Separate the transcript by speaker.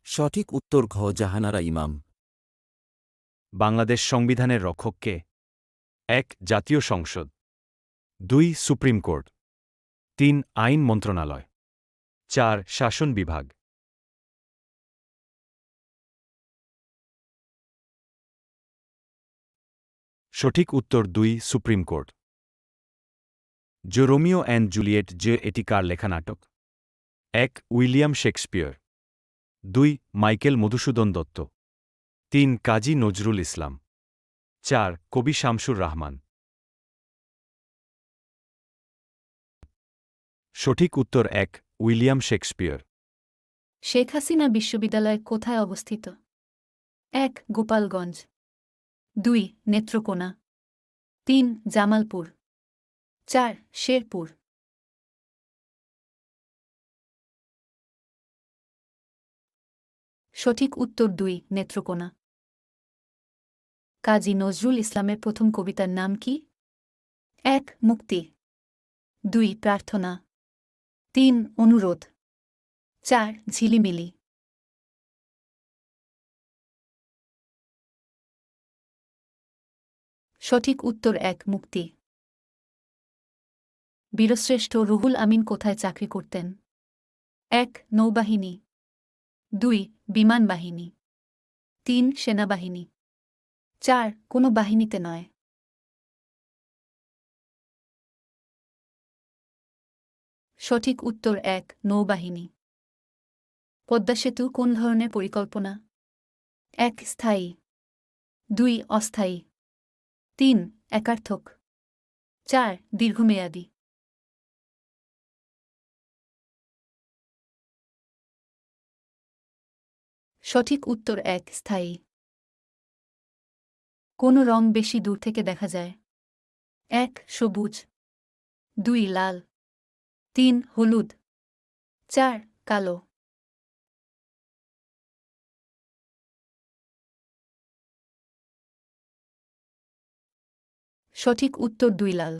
Speaker 1: সঠিক উত্তর ঘ জাহানারা ইমাম।
Speaker 2: বাংলাদেশ সংবিধানের রক্ষক কে? ১. জাতীয় সংসদ, ২. Supreme court, ৩. আইন মন্ত্রণালয়, ৪. শাসন বিভাগ। সঠিক উত্তর ২. Supreme court. যে রোমিও অ্যান্ড জুলিয়েট যে এটি কার লেখা নাটক? ১. William Shakespeare, ২. Michael Madhusudan Dutta, ৩. Kazi Nazrul Islam, ৪. কবি শামসুর রাহমান। সঠিক উত্তর ১. William Shakespeare.
Speaker 3: শেখ হাসিনা বিশ্ববিদ্যালয় কোথায় অবস্থিত? ১. গোপালগঞ্জ, ২. নেত্রকোনা, ৩. জামালপুর, ৪. শেরপুর। সঠিক উত্তর ২. নেত্রকোনা। কাজী নজরুল ইসলামের প্রথম কবিতার নাম কি? ১. মুক্তি, ২. প্রার্থনা, ৩. অনুরোধ, ৪. ঝিলিমিলি। সঠিক উত্তর ১. মুক্তি। বীরশ্রেষ্ঠ রুহুল আমিন কোথায় চাকরি করতেন? ১. নৌবাহিনী, ২. বিমান বাহিনী, ৩. সেনাবাহিনী, ৪. কোনো বাহিনীতে নয়। সঠিক উত্তর ১. নৌবাহিনী। পদ্মা সেতু কোন ধরনের পরিকল্পনা? ১. স্থায়ী, ২. অস্থায়ী, ৩. একার্থক, ৪. দীর্ঘমেয়াদী। সঠিক উত্তর ১. স্থায়ী। কোন রং বেশি দূর থেকে দেখা যায়? ১. সবুজ, ২. লাল, ৩. হলুদ, ৪. কালো। সঠিক উত্তর ২. লাল।